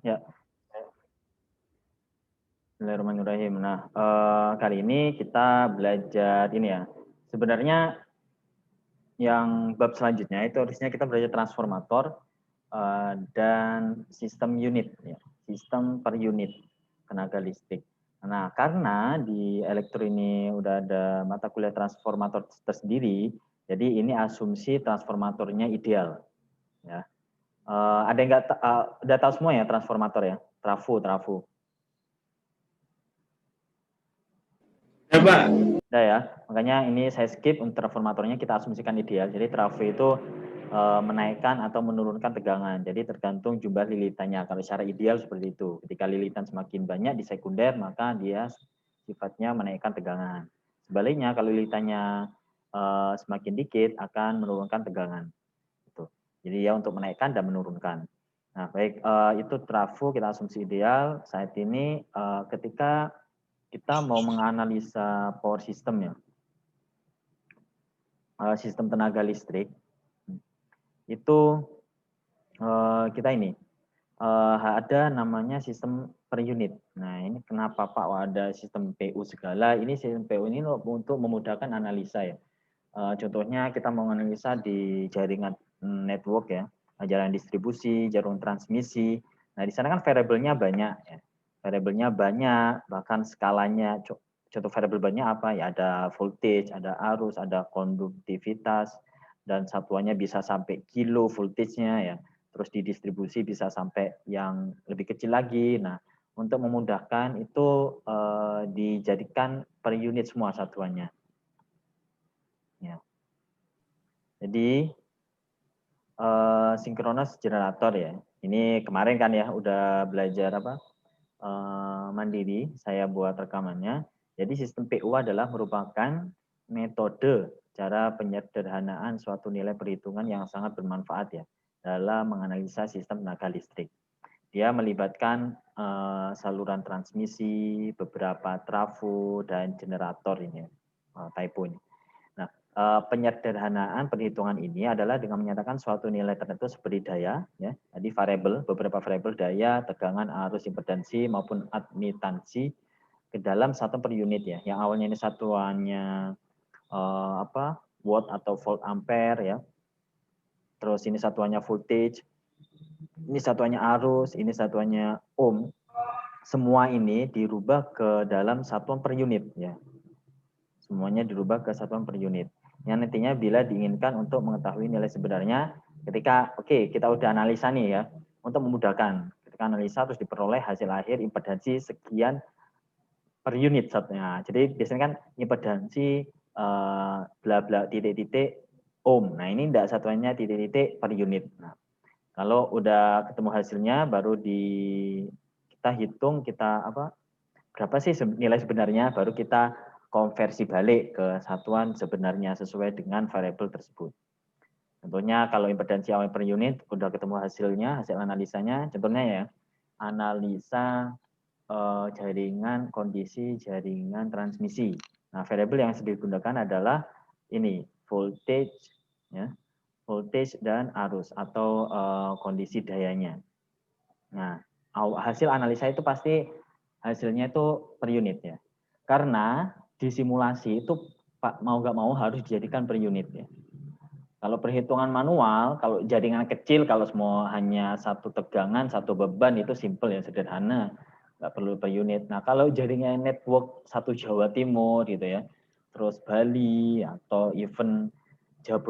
Ya, Bismillahirrahmanirrahim. Nah, kali ini kita belajar ini ya. Sebenarnya yang bab selanjutnya itu harusnya kita belajar transformator dan sistem unit, ya. Sistem per unit tenaga listrik. Nah, karena di elektro ini udah ada mata kuliah transformator tersendiri, jadi ini asumsi transformatornya ideal. Ya. Ada yang nggak udah tahu semua ya transformator ya, trafo. Ya, Pak. Udah ya, makanya ini saya skip untuk transformatornya, kita asumsikan ideal. Jadi trafo itu menaikkan atau menurunkan tegangan. Jadi tergantung jumlah lilitannya. Kalau secara ideal seperti itu. Ketika lilitan semakin banyak di sekunder, maka dia sifatnya menaikkan tegangan. Sebaliknya kalau lilitannya semakin dikit akan menurunkan tegangan. Itu. Jadi ya untuk menaikkan dan menurunkan. Nah, baik itu trafo kita asumsi ideal. Saat ini ketika kita mau menganalisa power system ya, sistem tenaga listrik, itu kita ini ada namanya sistem per unit. Nah, ini kenapa Pak ada sistem PU segala? Ini sistem PU ini untuk memudahkan analisa ya. Contohnya kita mau analisa di jaringan network ya, jaringan distribusi, jaringan transmisi. Nah, di sana kan variabelnya banyak ya. Variabelnya banyak, bahkan skalanya. Contoh variabel banyak apa ya? Ada voltage, ada arus, ada konduktivitas, dan satuannya bisa sampai kilo voltage-nya ya. Terus di distribusi bisa sampai yang lebih kecil lagi. Nah, untuk memudahkan itu dijadikan per unit semua satuannya. Ya. Jadi sinkronos generator ya. Ini kemarin kan ya udah belajar apa mandiri, saya buat rekamannya. Jadi sistem PU adalah merupakan metode cara penyederhanaan suatu nilai perhitungan yang sangat bermanfaat ya dalam menganalisa sistem tenaga listrik. Dia melibatkan saluran transmisi, beberapa trafo dan generator ini, typonya. Nah, penyederhanaan perhitungan ini adalah dengan menyatakan suatu nilai tertentu seperti daya, ya, tadi variabel, beberapa variabel daya, tegangan, arus, impedansi maupun admitansi ke dalam satu per unit ya. Yang awalnya ini satuannya watt atau volt ampere ya. Terus ini satuannya voltage, ini satuannya arus, ini satuannya ohm. Semua ini dirubah ke dalam satuan per unit ya. Semuanya dirubah ke satuan per unit. Yang nantinya bila diinginkan untuk mengetahui nilai sebenarnya, ketika kita udah analisa nih ya, untuk memudahkan. Ketika analisa terus diperoleh hasil akhir impedansi sekian per unit satunya. Jadi biasanya kan impedansi bla bla titik-titik ohm. Nah, ini enggak satuannya titik-titik per unit. Nah, kalau udah ketemu hasilnya baru kita hitung berapa sih nilai sebenarnya, baru kita konversi balik ke satuan sebenarnya sesuai dengan variabel tersebut. Contohnya kalau impedansi awal per unit udah ketemu hasilnya, hasil analisanya, contohnya ya analisa jaringan kondisi jaringan transmisi. Nah, variabel yang digunakan adalah ini voltage ya, voltage dan arus atau kondisi dayanya. Nah, hasil analisa itu pasti hasilnya itu per unit ya. Karena di simulasi itu Pak mau nggak mau harus dijadikan per unit ya. Kalau perhitungan manual, kalau jaringan kecil, kalau semua hanya satu tegangan, satu beban itu simple ya, sederhana, nggak perlu per unit. Nah, kalau jaringan network satu Jawa Timur gitu ya, terus Bali atau even Jawa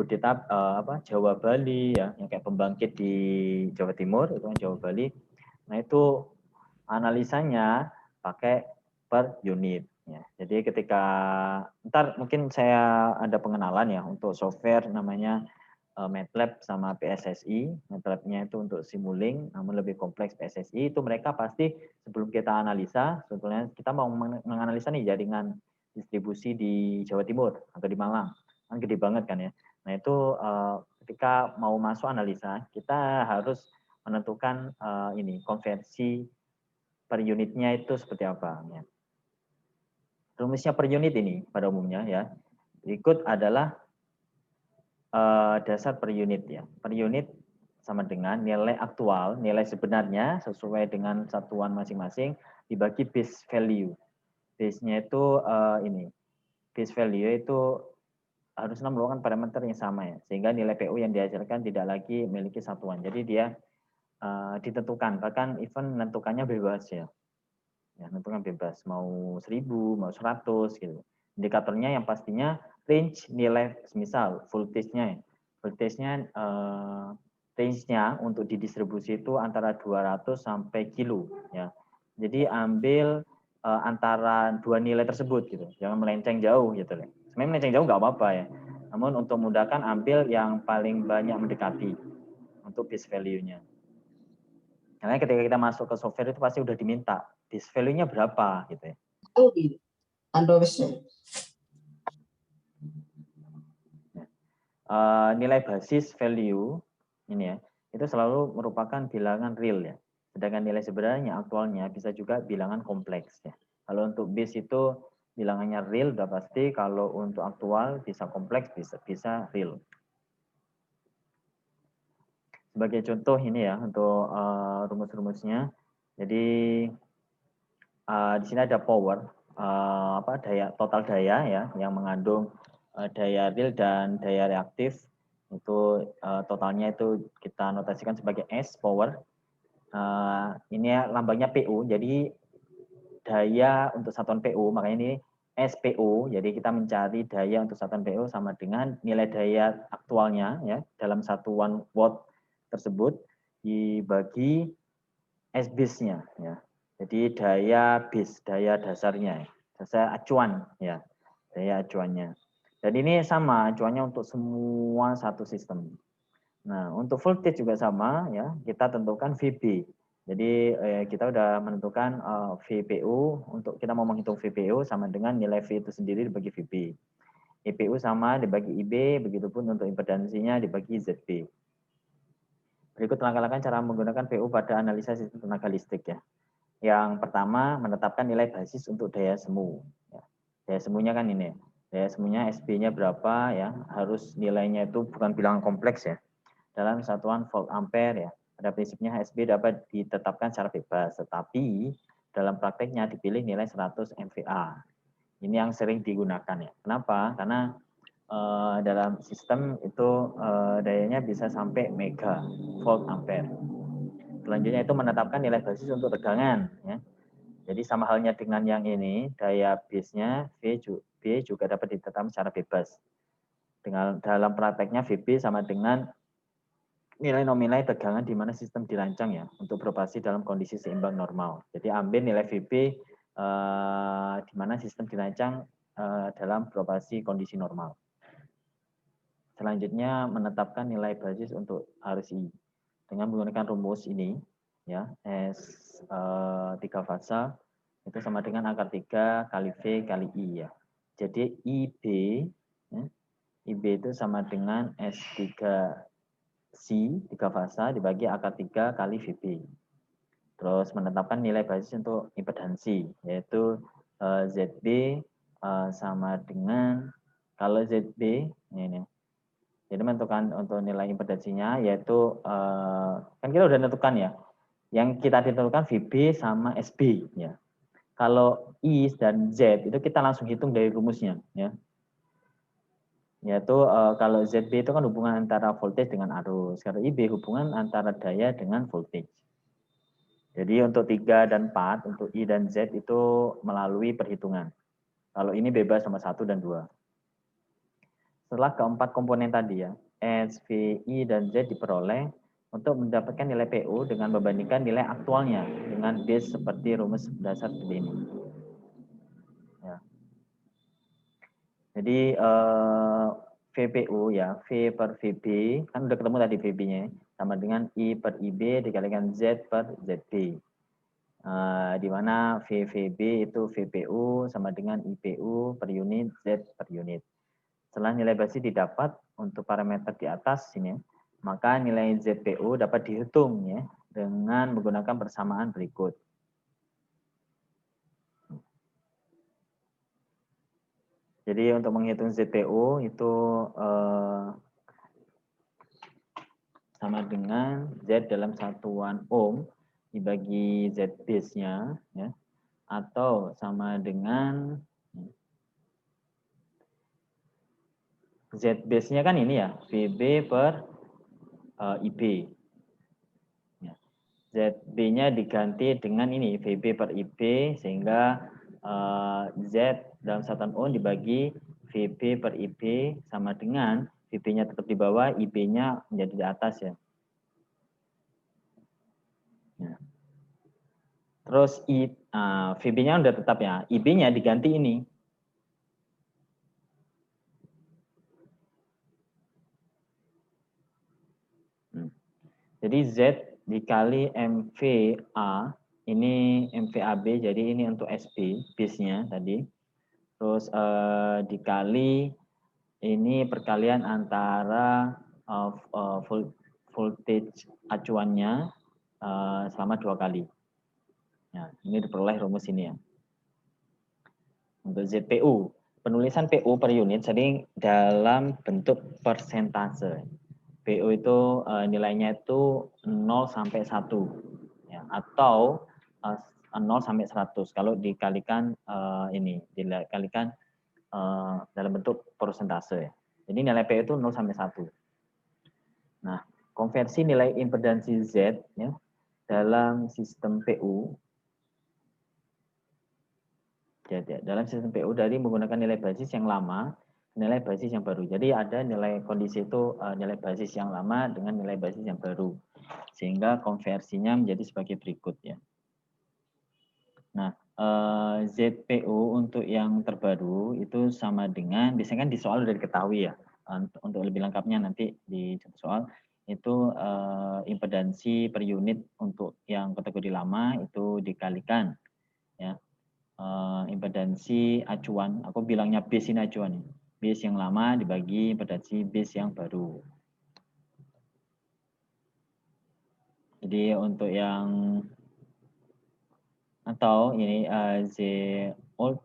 Bali ya, yang kayak pembangkit di Jawa Timur itu kan Jawa Bali. Nah, itu analisanya pakai per unit. Ya. Jadi ketika ntar mungkin saya ada pengenalan ya untuk software namanya MATLAB sama PSSI. MATLAB-nya itu untuk Simulink, namun lebih kompleks PSSI. Itu mereka pasti sebelum kita analisa, sebetulnya kita mau menganalisa nih jaringan distribusi di Jawa Timur atau di Malang. Kan gede banget kan ya. Nah itu ketika mau masuk analisa, kita harus menentukan ini konversi per unitnya itu seperti apa. Ya. Rumusnya per unit ini pada umumnya ya. Berikut adalah dasar per unit ya. Per unit sama dengan nilai aktual, nilai sebenarnya sesuai dengan satuan masing-masing dibagi base value. Base-nya itu ini. Base value itu harus merupakan parameter yang sama ya, sehingga nilai PU yang dihasilkan tidak lagi memiliki satuan. Jadi dia ditentukan, bahkan even menentukannya bebas ya. Ya, menentukan bebas, mau 1000, mau 100 gitu. Indikatornya yang pastinya range nilai, misal voltage-nya. Voltage-nya range-nya untuk didistribusi itu antara 200 sampai kilo ya. Jadi ambil antara dua nilai tersebut gitu. Jangan melenceng jauh gitu ya. Sebenarnya melenceng jauh nggak apa-apa ya. Namun untuk memudahkan ambil yang paling banyak mendekati untuk base value-nya. Karena ketika kita masuk ke software itu pasti udah diminta base value-nya berapa gitu ya. Nilai basis value ini ya, itu selalu merupakan bilangan real ya. Sedangkan nilai sebenarnya aktualnya bisa juga bilangan kompleks ya. Kalau untuk base itu bilangannya real udah pasti, kalau untuk aktual bisa kompleks, bisa real. Sebagai contoh ini ya untuk rumus-rumusnya. Jadi di sini ada power, daya total daya ya yang mengandung daya real dan daya reaktif. Itu totalnya itu kita notasikan sebagai S power. Ini ya lambangnya PU, jadi daya untuk satuan PU, makanya ini SPU. Jadi kita mencari daya untuk satuan PU sama dengan nilai daya aktualnya ya dalam satuan watt tersebut dibagi S base-nya ya. Jadi daya base, daya dasarnya, dasar acuan ya, daya acuannya. Dan ini sama acuannya untuk semua satu sistem. Nah, untuk voltage juga sama ya, kita tentukan VB. Jadi kita udah menentukan VPU, untuk kita mau menghitung VPU sama dengan nilai V itu sendiri dibagi VB. IPU sama dibagi IB, begitupun untuk impedansinya dibagi ZB. Berikut langkah-langkah cara menggunakan PU pada analisa sistem tenaga listrik ya. Yang pertama, menetapkan nilai basis untuk daya semu. Ya. Daya semunya kan ini, daya semunya SB-nya berapa ya, harus nilainya itu bukan bilangan kompleks ya. Dalam satuan volt ampere ya. Pada prinsipnya HSB dapat ditetapkan secara bebas, tetapi dalam prakteknya dipilih nilai 100 MVA. Ini yang sering digunakan ya. Kenapa? Karena dalam sistem itu dayanya bisa sampai mega volt ampere. Selanjutnya itu menetapkan nilai basis untuk tegangan ya. Jadi sama halnya dengan yang ini, daya base-nya V juga dapat ditetapkan secara bebas. Dengan dalam prakteknya VB sama dengan nilai nominal tegangan di mana sistem dirancang ya untuk beroperasi dalam kondisi seimbang normal. Jadi ambil nilai VB di mana sistem dirancang dalam beroperasi kondisi normal. Selanjutnya menetapkan nilai basis untuk arus I dengan menggunakan rumus ini ya, S 3 fasa itu sama dengan akar 3 kali V kali I ya. Jadi IB ya, IB itu sama dengan S3 C 3 fasa dibagi akar 3 kali VB. Terus menetapkan nilai basis untuk impedansi, yaitu ZB sama dengan, kalau ZB, ini. Jadi menentukan untuk nilai impedansinya, yaitu, kan kita udah tentukan ya, yang kita tentukan VB sama SB. Ya. Kalau I dan Z, itu kita langsung hitung dari rumusnya. Ya. Yaitu kalau ZB itu kan hubungan antara voltage dengan arus, kalau IB hubungan antara daya dengan voltage. Jadi untuk 3 dan 4, untuk I dan Z itu melalui perhitungan. Kalau ini bebas nomor 1 dan 2. Setelah keempat komponen tadi ya, S, V, I, dan Z diperoleh untuk mendapatkan nilai PU dengan membandingkan nilai aktualnya dengan base seperti rumus dasar seperti ini. Ya. Jadi VPU ya, V per VB, kan udah ketemu tadi VB-nya, sama dengan I per IB dikalikan Z per ZB. Di mana VVB itu VPU sama dengan IPU per unit, Z per unit. Setelah nilai basis didapat untuk parameter di atas sini, maka nilai ZPU dapat dihitung ya dengan menggunakan persamaan berikut. Jadi untuk menghitung ZPU itu sama dengan Z dalam satuan ohm dibagi Z base-nya, ya, atau sama dengan Z base-nya kan ini ya, VB per IB. Ya. ZB-nya diganti dengan ini, VB per IB, sehingga Z dalam satuan ohm dibagi VB per IB sama dengan VB-nya tetap di bawah, IB-nya menjadi di atas ya. Ya. Terus VB-nya udah tetap ya, IB-nya diganti ini. Jadi Z dikali MVA, ini MVAB, jadi ini untuk SB, base-nya tadi. Terus dikali ini perkalian antara voltage acuannya selama 2 kali. Nah, ini diperoleh rumus ini ya. Untuk ZPU, penulisan PU per unit sering dalam bentuk persentase. PU itu nilainya itu 0 sampai 1 ya, atau 0 sampai 100 kalau dikalikan dikalikan dalam bentuk persentase. Jadi nilai PU itu 0 sampai 1. Nah, konversi nilai impedansi Z ya, dalam sistem PU dalam sistem PU dari menggunakan nilai basis yang lama, nilai basis yang baru. Jadi ada nilai kondisi itu nilai basis yang lama dengan nilai basis yang baru. Sehingga konversinya menjadi sebagai berikut ya. Nah, ZPU untuk yang terbaru itu sama dengan, biasanya kan di soal sudah diketahui ya. Untuk lebih lengkapnya nanti di soal itu impedansi per unit untuk yang kategori lama itu dikalikan ya. Impedansi acuan, aku bilangnya base ini acuan, base yang lama dibagi impedansi base yang baru. Jadi untuk yang atau ini Z old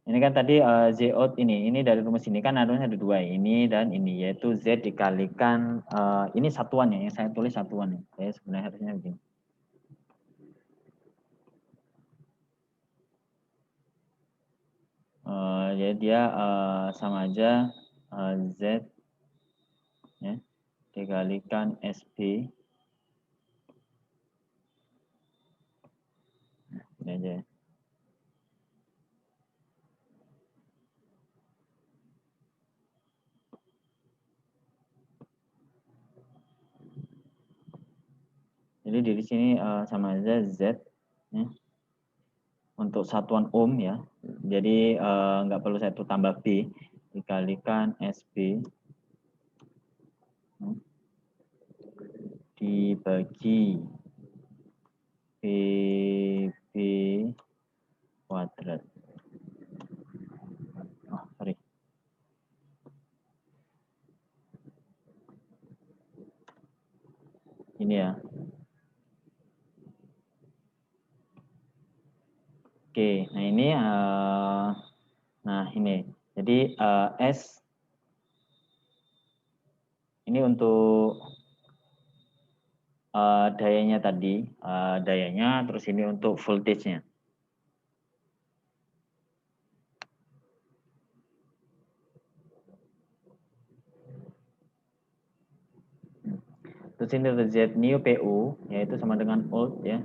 ini kan tadi Z out ini dari rumus ini kan harusnya ada 2 ini dan ini, yaitu Z dikalikan ini satuannya yang saya tulis satuan. Saya sebenarnya harusnya begini. Jadi dia sama aja Z ya, dikalikan SB. Nah, ini aja. Jadi di sini sama aja Z ya, untuk satuan ohm ya. Jadi nggak perlu saya tambah B, dikalikan SB dibagi PB kuadrat. Oh, sorry. Ini ya. Oke, nah ini ini. Jadi S ini untuk dayanya tadi, dayanya, terus ini untuk voltage-nya. Terus ini Z new PU, yaitu sama dengan old ya,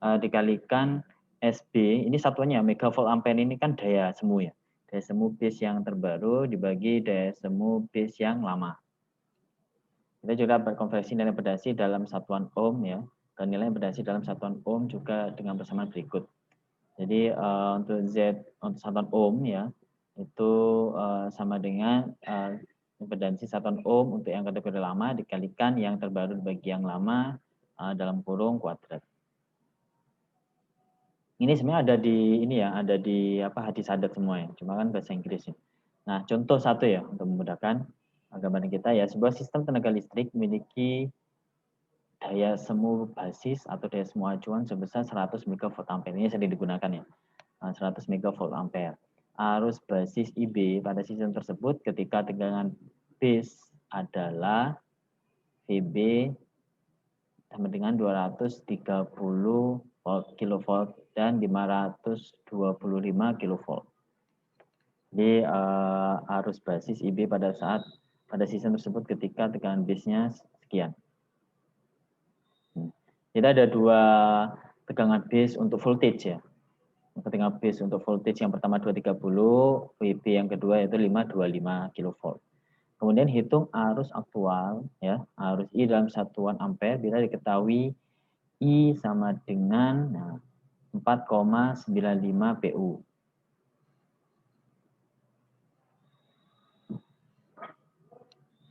dikalikan SB, ini satuannya megavolt ampere, ini kan daya semu ya, daya semu base yang terbaru dibagi daya semu base yang lama. Kita juga berkonversi nilai impedasi dalam satuan ohm ya, dan nilai impedasi dalam satuan ohm juga dengan persamaan berikut. Jadi untuk Z untuk satuan ohm ya, itu sama dengan impedansi satuan ohm untuk yang kategori lama dikalikan yang terbaru dibagi yang lama dalam kurung kuadrat. Ini sebenarnya ada di ini ya, ada di hadis adat semua ya, cuma kan bahasa Inggris ya. Nah, contoh satu ya untuk memudahkan gambaran kita ya, sebuah sistem tenaga listrik memiliki daya semu basis atau daya semu acuan sebesar 100 megavolt ampere. Ini sering digunakan ya. 100 megavolt ampere. Arus basis IB pada sistem tersebut ketika tegangan base adalah VB sama dengan 230 kilovolt dan 525 kilovolt. Jadi arus basis IB pada sistem tersebut ketika tegangan base-nya sekian. Jadi ada dua tegangan base untuk voltage ya. Tegangan base untuk voltage yang pertama 230, VB yang kedua yaitu 525 kV. Kemudian hitung arus aktual ya, arus I dalam satuan ampere bila diketahui I sama dengan 4,95 PU.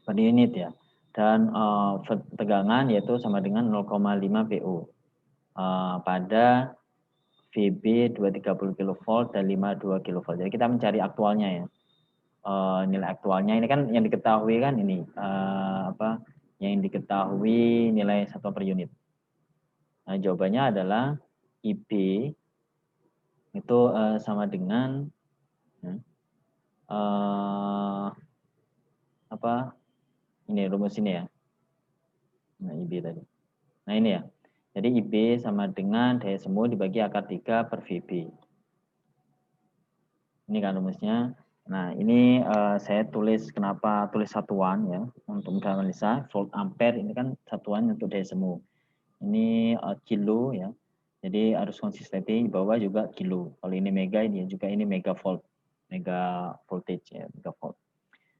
Per unit ya. Dan tegangan yaitu sama dengan 0,5 PU pada VB 230 kV dan 52 kV. Jadi kita mencari aktualnya ya. Nilai aktualnya ini kan yang diketahui kan ini yang diketahui nilai satuan per unit. Nah, jawabannya adalah IB itu sama dengan ini rumus ini ya. Nah, IB tadi. Nah, ini ya. Jadi IB sama dengan daya semu dibagi akar 3 per VB. Ini kan rumusnya. Nah, ini saya tulis kenapa tulis satuan ya untuk menganalisa volt ampere ini kan satuan untuk daya semu. Ini kilo ya. Jadi harus konsistensi di bawah juga kilo. Kalau ini mega ini juga ini megavolt. Mega voltage ya, megavolt.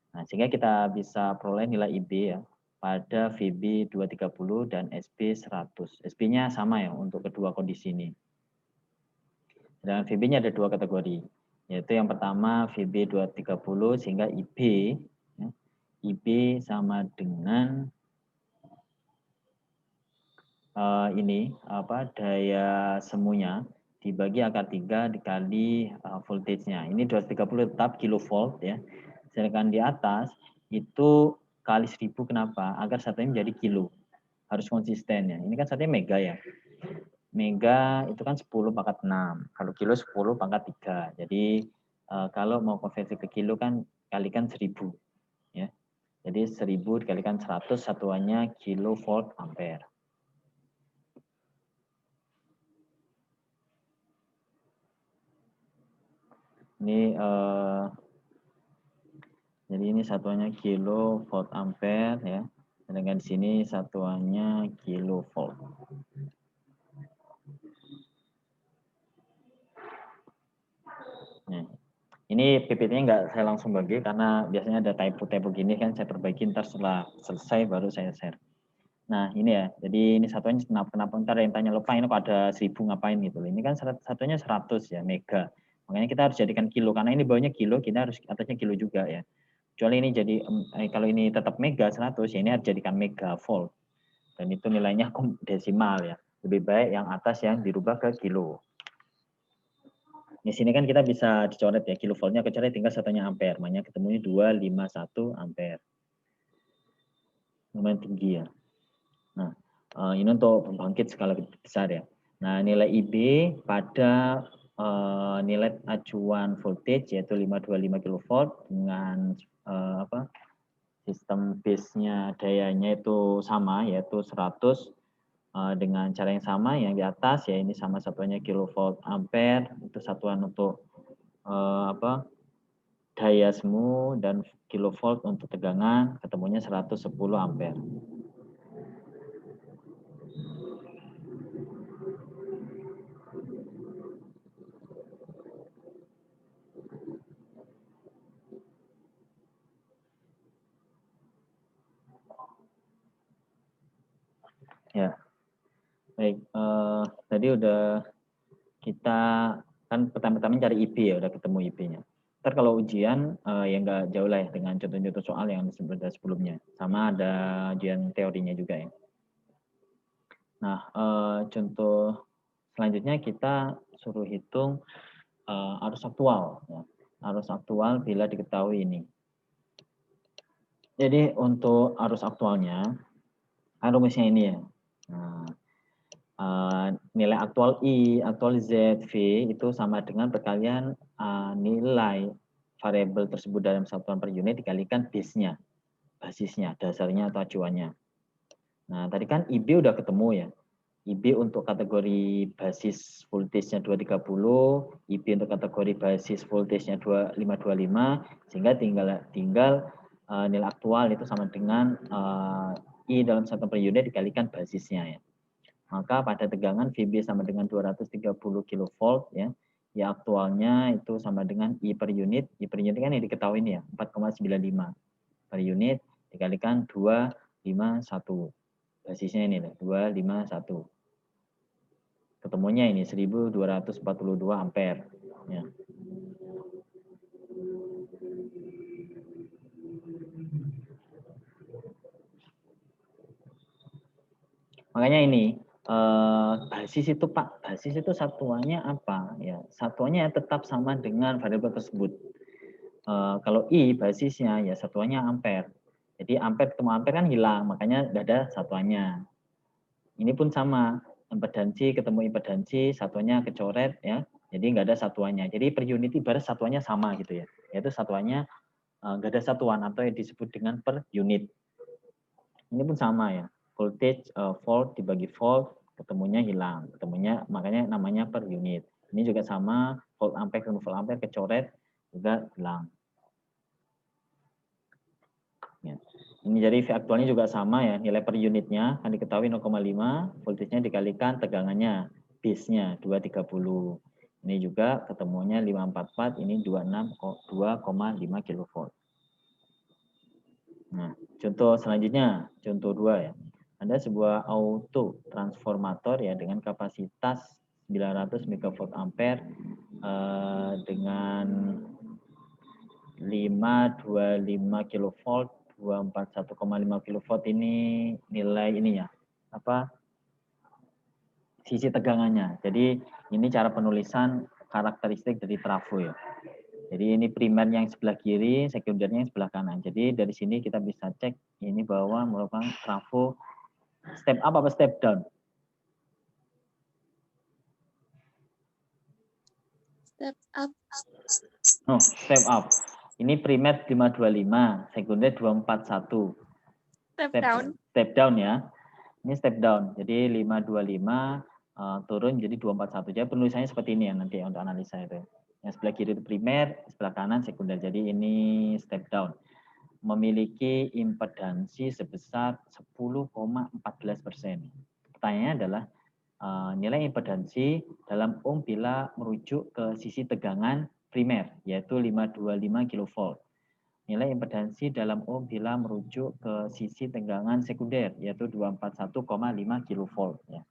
Nah, sehingga kita bisa peroleh nilai IB ya pada VB 230 dan SB 100. SB-nya sama ya untuk kedua kondisi ini. Dan VB-nya ada dua kategori. Yaitu yang pertama VB 230 sehingga IB ya, IB sama dengan daya semunya dibagi akar 3 dikali voltage-nya. Ini 230 tetap kilovolt ya. Sedangkan di atas itu kali 1000 kenapa? Agar satunya menjadi kilo. Harus konsisten ya. Ini kan satunya mega ya. Mega itu kan 10 pangkat 6. Kalau kilo 10 pangkat 3. Jadi kalau mau konversi ke kilo kan kalikan 1000 ya. Jadi 1000 dikalikan 100 satuannya kilovolt ampere. Ini jadi ini satuannya kilovolt ampere ya. Sedangkan di sini satuannya kilovolt. Nah, ini PPT-nya nggak saya langsung bagi karena biasanya ada typo-typo gini kan saya perbaiki ntar setelah selesai baru saya share. Nah ini ya, jadi ini satuannya kenapa ntar yang tanya lupa ini kok ada 1000 ngapain gitu. Ini kan satuannya 100 ya, mega. Makanya kita harus jadikan kilo karena ini bawahnya kilo, kita harus atasnya kilo juga ya. Kecuali ini jadi kalau ini tetap mega 100 ya ini harus jadikan megavolt. Dan itu nilainya desimal ya. Lebih baik yang atas yang dirubah ke kilo. Di sini kan kita bisa dicoret ya, kilovoltnya kecoret tinggal satunya ampere, makanya ketemunya 251 ampere. Lumayan tinggi ya. Nah, ini untuk pembangkit skala besar ya. Nah, nilai IB pada nilai acuan voltage yaitu 525 kV dengan sistem base-nya dayanya itu sama yaitu 100 dengan cara yang sama yang di atas ya ini sama satuannya kilovolt ampere itu satuan untuk daya semu dan kilovolt untuk tegangan ketemunya 110 ampere. Ya, baik. Tadi udah kita kan pertama-tama cari IB ya, udah ketemu IB-nya. Ntar kalau ujian yang nggak jauh lah ya dengan contoh-contoh soal yang sebelumnya. Sama ada ujian teorinya juga ya. Nah, contoh selanjutnya kita suruh hitung arus aktual. Ya. Arus aktual bila diketahui ini. Jadi untuk arus aktualnya, rumusnya ini ya. Nah, nilai aktual I, aktual Z, V itu sama dengan perkalian nilai variabel tersebut dalam satuan per unit dikalikan base-nya, basisnya, dasarnya atau acuannya. Nah, tadi kan IB udah ketemu ya. IB untuk kategori basis voltage-nya 230, IB untuk kategori basis voltage-nya 2525, sehingga tinggal nilai aktual itu sama dengan I dalam satuan per unit dikalikan basisnya ya. Maka pada tegangan VB sama dengan 230 kV ya. Ya aktualnya itu sama dengan I per unit. I per unit kan yang diketahui ini ya, 4,95 per unit dikalikan 251. Basisnya ini 251. Ketemunya ini 1242 ampere ya. Makanya ini basis itu Pak, basis itu satuannya apa ya? Satuannya tetap sama dengan variabel tersebut. Kalau I basisnya ya satuannya ampere. Jadi ampere ketemu ampere kan hilang, makanya tidak ada satuannya. Ini pun sama, impedansi ketemu impedansi, satuannya kecoret ya. Jadi nggak ada satuannya. Jadi per unit ibarat satuannya sama gitu ya. Yaitu satuannya nggak ada satuan atau yang disebut dengan per unit. Ini pun sama ya. Voltage volt dibagi volt ketemunya hilang, ketemunya makanya namanya per unit. Ini juga sama, volt ampere ketemu volt ampere kecoret juga hilang. Ya. Ini jadi V aktualnya juga sama ya, nilai per unitnya kan diketahui 0,5, voltage-nya dikalikan tegangannya, base-nya 230. Ini juga ketemunya 544, ini 2,5 kV. Nah, contoh selanjutnya, contoh 2 ya. Ada sebuah auto transformator ya dengan kapasitas 900 MV ampere dengan 525 kV 241,5 kV ini nilai ininya apa sisi tegangannya. Jadi ini cara penulisan karakteristik dari trafo ya. Jadi ini primernya yang sebelah kiri, sekundernya yang sebelah kanan. Jadi dari sini kita bisa cek ini bahwa merupakan trafo step up apa step down? Step up. Oh, step up. Ini primer 525, sekunder 241. Step down. Step down ya. Ini step down. Jadi 525 turun jadi 241. Jadi penulisannya seperti ini ya nanti untuk analisa itu. Yang sebelah kiri itu primer, sebelah kanan sekunder. Jadi ini step down. Memiliki impedansi sebesar 10,14%. Pertanyaannya adalah nilai impedansi dalam ohm bila merujuk ke sisi tegangan primer, yaitu 525 kV. Nilai impedansi dalam ohm bila merujuk ke sisi tegangan sekunder, yaitu 241,5 kV. Ya.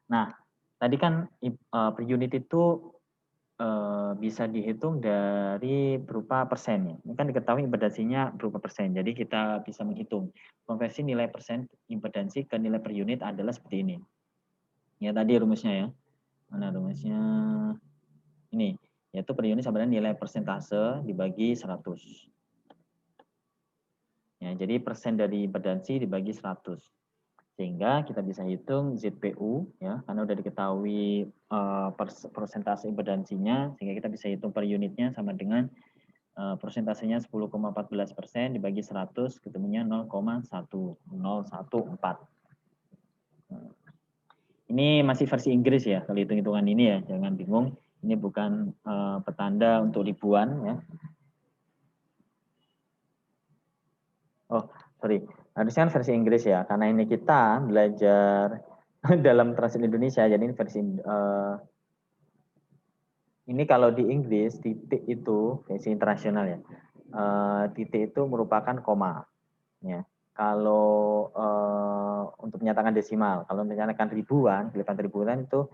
Nah, tadi kan per unit itu bisa dihitung dari berupa persen ya. Ini kan diketahui impedansinya berupa persen. Jadi kita bisa menghitung konversi nilai persen impedansi ke nilai per unit adalah seperti ini. Ya tadi rumusnya ya. Mana rumusnya? Ini, yaitu per unit sama dengan nilai persentase dibagi 100. Ya, jadi persen dari impedansi dibagi 100. Sehingga kita bisa hitung ZPU ya, karena udah diketahui persentase impedansinya, sehingga kita bisa hitung per unitnya sama dengan persentasenya 10,14% dibagi 100 ketemunya 0,1014. Ini masih versi Inggris ya, kalau hitung-hitungan ini ya, jangan bingung. Ini bukan petanda untuk ribuan ya. Oh, sorry. Harusnya kan versi Inggris ya, karena ini kita belajar dalam translate Indonesia, jadi ini versi ini kalau di Inggris titik itu versi internasional ya. Titik itu merupakan koma. Ya. Kalau untuk menyatakan desimal, kalau menyatakan ribuan, ribuan itu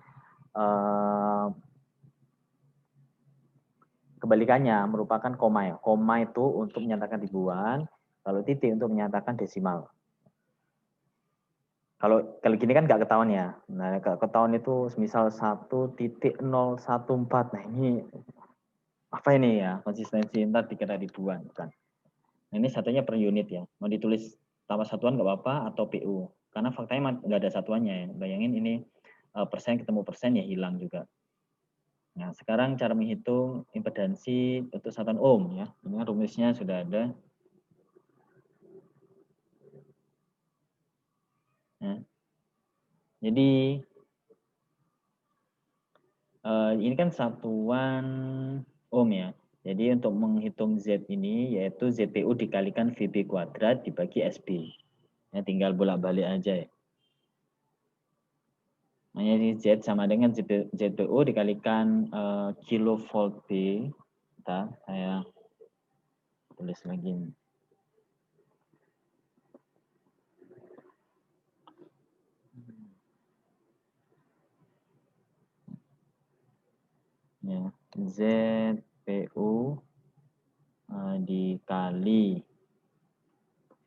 kebalikannya merupakan koma ya. Koma itu untuk menyatakan ribuan, kalau titik untuk menyatakan desimal. Kalau gini kan nggak ketahuan ya. Nah, ketahuan itu misal 1.014. Nah, ini apa ini ya? Konsistensi ntar dikira ribuan kan. Nah, ini satunya per unit ya. Mau ditulis tambah satuan nggak apa-apa atau PU. karena faktanya nggak ada satuannya ya. Bayangin ini persen ketemu persen ya hilang juga. Nah, sekarang cara menghitung impedansi untuk satuan ohm ya. Ini rumusnya sudah ada. Nah, jadi ini kan satuan ohm ya. Jadi untuk menghitung Z ini yaitu ZPU dikalikan VB kuadrat dibagi SB. Ya, tinggal bolak-balik aja ya. Makanya Z sama dengan ZPU dikalikan kilovolt B. Bentar, saya tulis lagi. Ya, ZPU dikali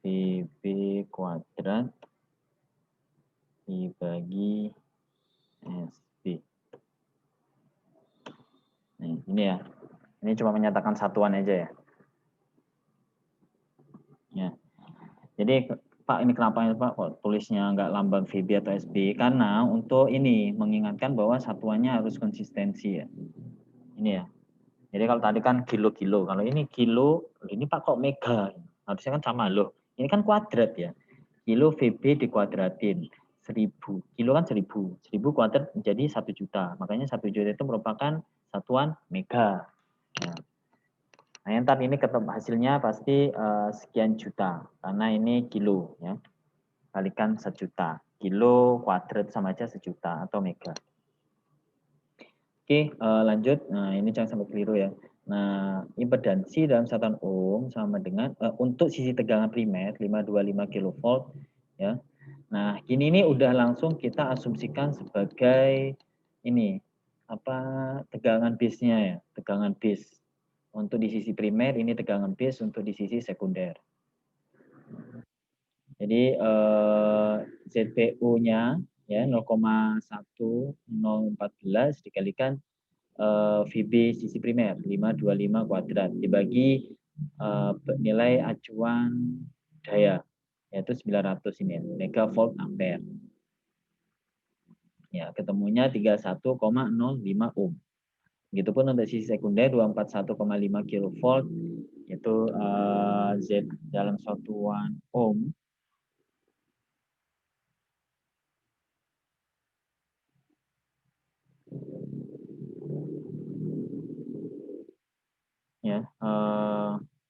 VB kuadrat dibagi SB. Nah, ini ya. Ini cuma menyatakan satuan aja ya. Ya. Jadi Pak, ini kenapa ya Pak kok tulisnya nggak lambang VB atau SB? Karena untuk ini mengingatkan bahwa satuannya harus konsistensi ya. Ini ya. Jadi kalau tadi kan kilo-kilo, kalau ini kilo, ini Pak kok mega? Harusnya kan sama loh. Ini kan kuadrat ya. Kilo VB dikuadratin 1000. Kilo kan 1000. 1000 kuadrat menjadi 1 juta. Makanya 1 juta itu merupakan satuan mega. Nah, ntar ini ketemu hasilnya pasti sekian juta karena ini kilo ya. Kalikan 1 juta. Kilo kuadrat sama aja 1 juta atau mega. Oke, lanjut. Nah, ini jangan sampai keliru ya. Nah, impedansi dalam satuan ohm sama dengan untuk sisi tegangan primer 525 kV ya. Nah, kini ini udah langsung kita asumsikan sebagai ini apa tegangan base-nya ya, tegangan base. Untuk di sisi primer ini tegangan base, untuk di sisi sekunder. Jadi ZPU-nya ya 0,1014 dikalikan VB sisi primer 525 kuadrat dibagi nilai acuan daya yaitu 900 ini ya, megavolt ampere. Ya, ketemunya 31,05 ohm. Begitupun untuk sisi sekunder 241,5 kilovolt yaitu Z dalam satuan ohm ya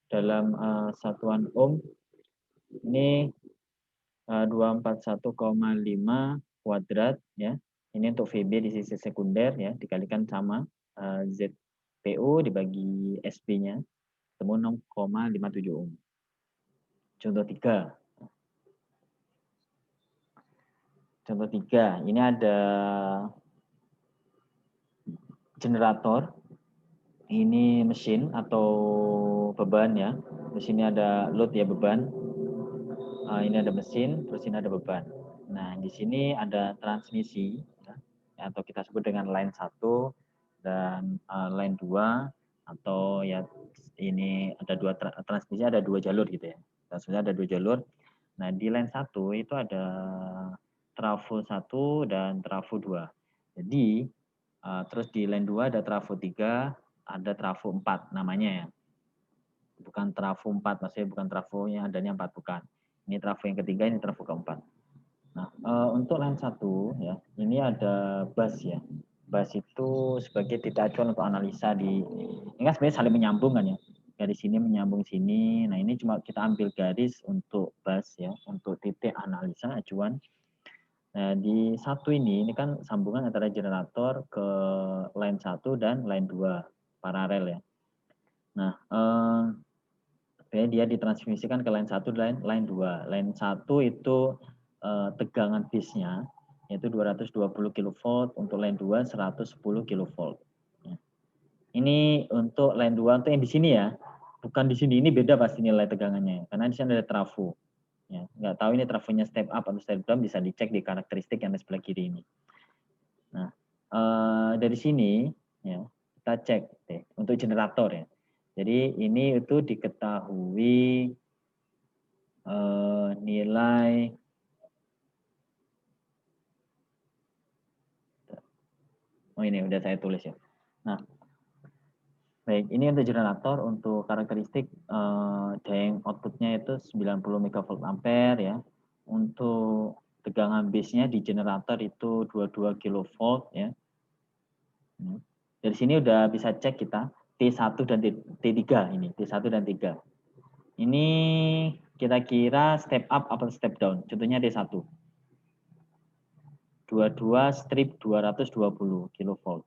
dalam satuan ohm ini 241,5 kuadrat ya. Ini untuk VB di sisi sekunder ya dikalikan sama ZPU dibagi SB-nya ketemu 0,57 ohm. Contoh 3. Contoh 3, ini ada generator. Ini mesin atau beban ya. Di sini ada load ya beban. Ini ada mesin, terus ini ada beban. Nah, di sini ada transmisi ya, atau kita sebut dengan line 1 dan line 2 atau ya ini ada dua transmisi, ada 2 jalur gitu ya. Transmisi ada 2 jalur. Nah, di line 1 itu ada trafo 1 dan trafo 2. Jadi terus di line 2 ada trafo 3, ada trafo 4 namanya ya. Bukan trafo 4, maksudnya bukan trafo yang adanya 4 bukan. Ini trafo yang ketiga, ini trafo keempat. Nah, untuk line 1 ya, ini ada bus ya. Bus itu sebagai titik acuan untuk analisa di ini kan sebenarnya saling menyambung kan ya. Dari sini menyambung sini. Nah, ini cuma kita ambil garis untuk bus ya, untuk titik analisa acuan. Nah, di satu ini kan sambungan antara generator ke line 1 dan line 2 paralel ya. Nah, dia ditransmisikan ke line 1 dan line 2. Line 1 itu tegangan base-nya yaitu 220 kV, untuk line 2 110 kV. Ya. Ini untuk line 2 untuk yang di sini ya. Bukan di sini, ini beda pasti nilai tegangannya karena di sini ada trafo. Ya, nggak tahu ini trafonya step up atau step down, bisa dicek di karakteristik yang di sebelah kiri ini. Nah, dari sini ya kita cek deh untuk generator ya. Jadi ini itu diketahui nilai Oh ini udah saya tulis ya. Nah, baik, ini untuk generator, untuk karakteristik daya outputnya itu 90 megavolt ampere ya. Untuk tegangan base-nya di generator itu 22 kilovolt ya. Dari sini udah bisa cek kita T1 dan T3 ini, T1 dan 3. Ini kira-kira step up atau step down. Contohnya T1. 22 strip 220 kilovolt.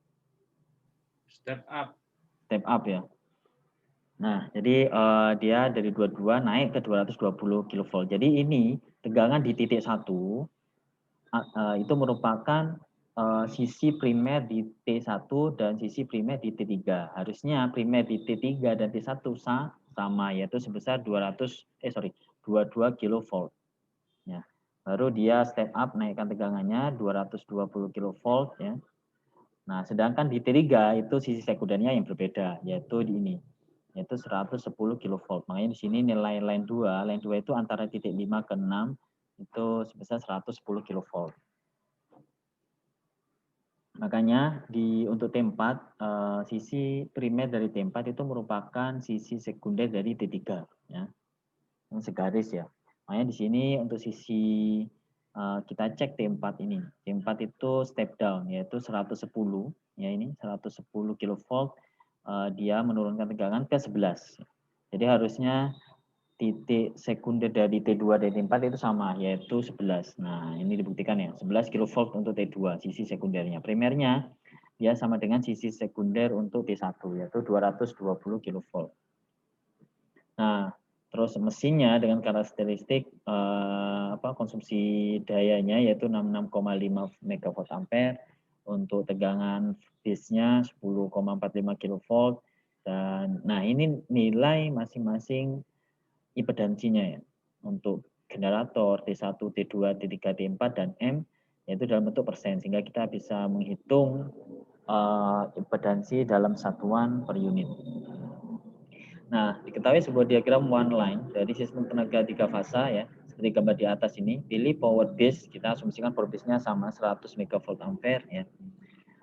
Step up. Step up ya. Nah, jadi dia dari 22 naik ke 220 kilovolt. Jadi ini tegangan di titik 1 itu merupakan sisi primer di T1 dan sisi primer di T3. Harusnya primer di T3 dan T1 sama, yaitu sebesar 22 kilovolt. Ya. Baru dia step up naikkan tegangannya 220 kilovolt ya. Nah, sedangkan di T3 itu sisi sekundernya yang berbeda, yaitu di ini, yaitu 110 kilovolt. Makanya di sini nilai line 2 itu antara titik 5 ke 6 itu sebesar 110 kilovolt. Makanya untuk T4, sisi primer dari T4 itu merupakan sisi sekunder dari T3 ya. Yang segaris ya. Makanya di sini untuk sisi kita cek T4 ini. T4 itu step down yaitu 110 ya, ini 110 kilovolt, dia menurunkan tegangan ke 11. Jadi harusnya titik sekunder dari T2 dan T4 itu sama, yaitu 11. Nah, ini dibuktikan ya, 11 kilovolt untuk T2, sisi sekundernya. Primernya dia sama dengan sisi sekunder untuk T1, yaitu 220 kilovolt. Nah, terus mesinnya dengan karakteristik konsumsi dayanya yaitu 66,5 megawatt ampere, untuk tegangan base-nya 10,45 kilovolt, dan nah ini nilai masing-masing impedansinya ya. Untuk generator T1, T2, T3, T4 dan M yaitu dalam bentuk persen, sehingga kita bisa menghitung impedansi dalam satuan per unit. Nah, diketahui sebuah diagram one line dari sistem tenaga 3 fasa ya, seperti gambar di atas ini. Pilih power base, kita asumsikan power base-nya sama 100 megavolt ampere ya.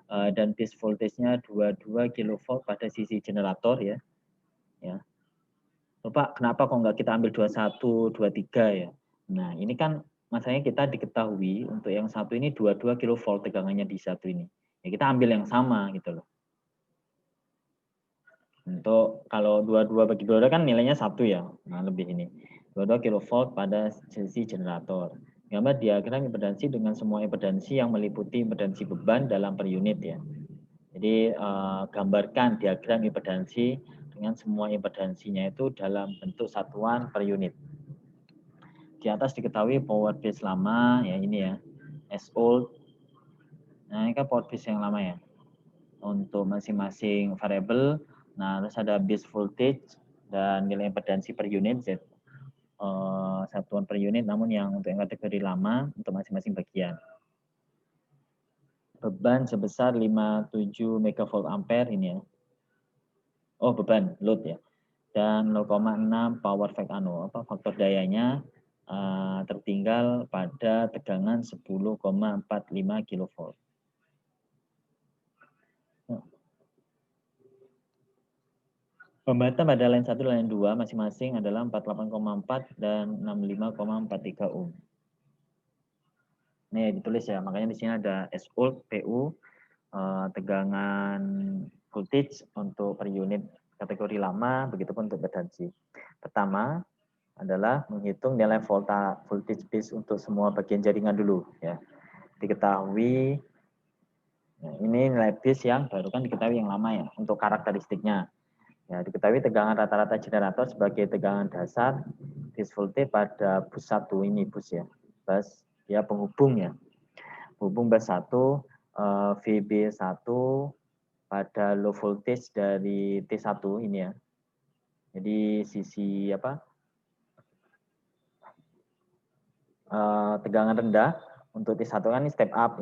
Dan base voltage-nya 22 kilovolt pada sisi generator ya. Ya. Pak, kenapa kok nggak kita ambil 21, 23 ya? Nah, ini kan masalahnya kita diketahui untuk yang satu ini 22 kilovolt tegangannya di satu ini. Ya kita ambil yang sama gitu loh. Untuk kalau 22 bagi 22 kan nilainya 1 ya. Nah, lebih ini. 22 kilovolt pada sisi generator. Gambar diagram impedansi dengan semua impedansi yang meliputi impedansi beban dalam per unit ya. Jadi gambarkan diagram impedansi dengan semua impedansinya itu dalam bentuk satuan per unit. Di atas diketahui power base lama ya, ini ya, as old. Nah, ini kan power base yang lama ya. Untuk masing-masing variabel, nah terus ada base voltage dan nilai impedansi per unit Z, satuan per unit, namun yang untuk yang kategori lama untuk masing-masing bagian. Beban sebesar 57 megavolt ampere ini ya. Oh, beban load ya. Dan 0,6 power faktor dayanya tertinggal pada tegangan 10,45 kilovolt. Pembatan pada line 1 dan line 2 masing-masing adalah 48,4 dan 65,43 ohm. Ini ditulis ya, makanya di sini ada S volt, PU, tegangan voltage untuk per unit kategori lama, begitupun untuk impedansi. Pertama adalah menghitung nilai voltage base untuk semua bagian jaringan dulu ya. Diketahui ini nilai base yang baru kan diketahui yang lama ya untuk karakteristiknya. Ya, diketahui tegangan rata-rata generator sebagai tegangan dasar base voltage pada bus 1 ini, bus ya. Bus ya penghubung ya. Penghubung bus 1 VB1 pada low voltage dari T1 ini ya. Jadi sisi tegangan rendah untuk T1 kan ini step up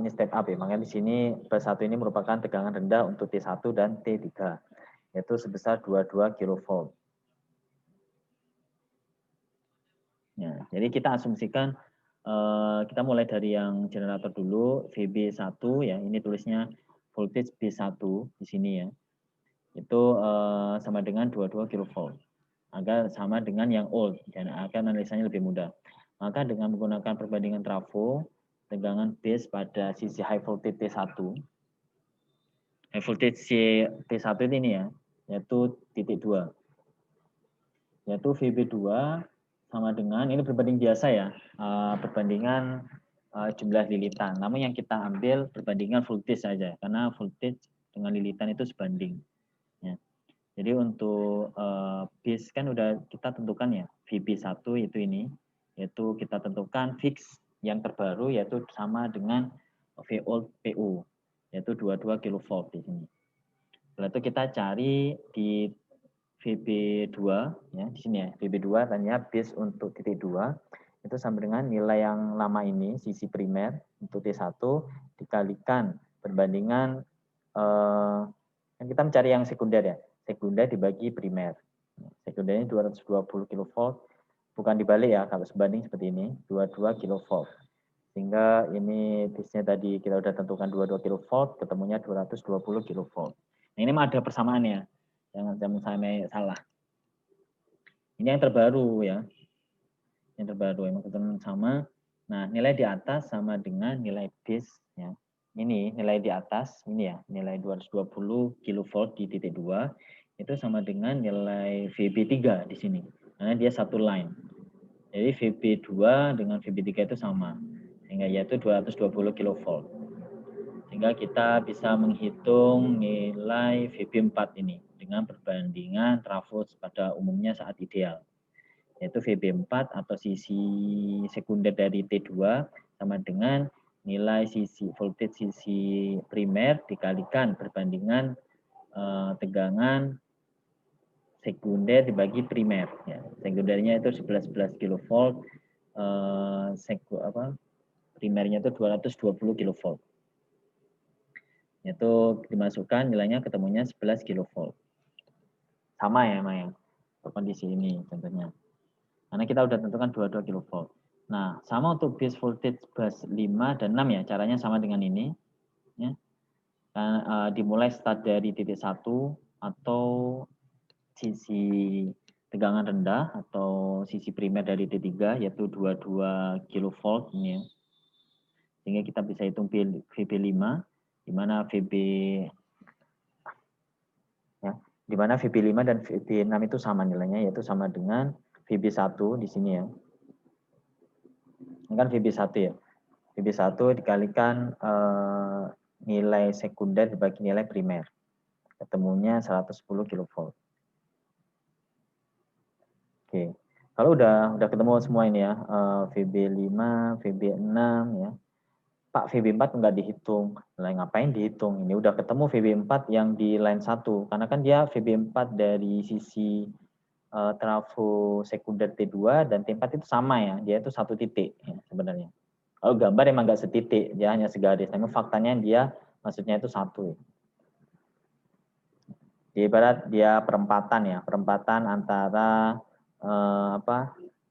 ya. Makanya di sini bus 1 ini merupakan tegangan rendah untuk T1 dan T3. Yaitu sebesar 22 kilovolt. Ya, jadi kita asumsikan kita mulai dari yang generator dulu, VB1 ya, ini tulisnya voltage B1 di sini ya, itu sama dengan 22 kV. Agar sama dengan yang old dan agar analisanya lebih mudah. Maka dengan menggunakan perbandingan trafo, tegangan base pada sisi high voltage T1, high voltage T1 ini ya, yaitu titik 2. Yaitu VB2 sama dengan, ini berbanding biasa ya, perbandingan jumlah lilitan. Namun yang kita ambil perbandingan voltage saja, karena voltage dengan lilitan itu sebanding. Ya. Jadi untuk base kan udah kita tentukan ya, VB1 itu ini, yaitu kita tentukan fix yang terbaru yaitu sama dengan Volt PU, yaitu 22 kV di sini. Setelah itu kita cari di VB2 ya, di sini ya, VB2 tanya base untuk titik 2 itu sama dengan nilai yang lama ini, sisi primer untuk T1 dikalikan perbandingan kita mencari yang sekunder ya. Sekunder dibagi primer. Sekundernya 220 kV, bukan dibalik ya, kalau sebanding seperti ini, 22 kV. Sehingga ini base-nya tadi kita udah tentukan 22 kV, ketemunya 220 kV. Nah, ini mah ada persamaannya, jangan sampai salah. Ini yang terbaru ya, yang terbaru yang ketemu sama. Nah, nilai di atas sama dengan nilai base ya. Ini nilai di atas, ini ya, nilai 220 kV di titik 2 itu sama dengan nilai VB3 di sini. Karena dia satu line. Jadi VB2 dengan VB3 itu sama. Sehingga yaitu 220 kV. Sehingga kita bisa menghitung nilai VB4 ini dengan perbandingan trafo pada umumnya saat ideal. Yaitu VB4 atau sisi sekunder dari T2 sama dengan nilai sisi voltage sisi primer dikalikan perbandingan tegangan sekunder dibagi primer ya. Sekundernya itu 11 kV, primernya itu 220 kV. Itu dimasukkan nilainya ketemunya 11 kV. Sama ya, Maya. Kondisi ini contohnya. Karena kita udah tentukan 22 kV. Nah, sama untuk base voltage bus 5 dan 6 ya, caranya sama dengan ini. Ya. Dimulai start dari titik 1 atau sisi tegangan rendah atau sisi primer dari T3 yaitu 22 kV ini ya. Sehingga kita bisa hitung VB5 di mana VB5 dan VB6 itu sama nilainya yaitu sama dengan VB1 di sini ya. Ini kan VB1 ya. VB1 dikalikan nilai sekunder dibagi nilai primer. Ketemunya 110 kV. Oke. Kalau udah ketemu semua ini ya, VB5, VB6 ya. Pak, VB4 enggak dihitung. Lah ngapain dihitung? Ini udah ketemu VB4 yang di line 1 karena kan dia VB4 dari sisi trafo sekunder T2 dan T4 itu sama ya. Dia itu satu titik ya, sebenarnya. Kalau gambar emang enggak setitik, dia hanya segaris. Tapi faktanya dia maksudnya itu satu. Di ibarat dia perempatan ya, perempatan antara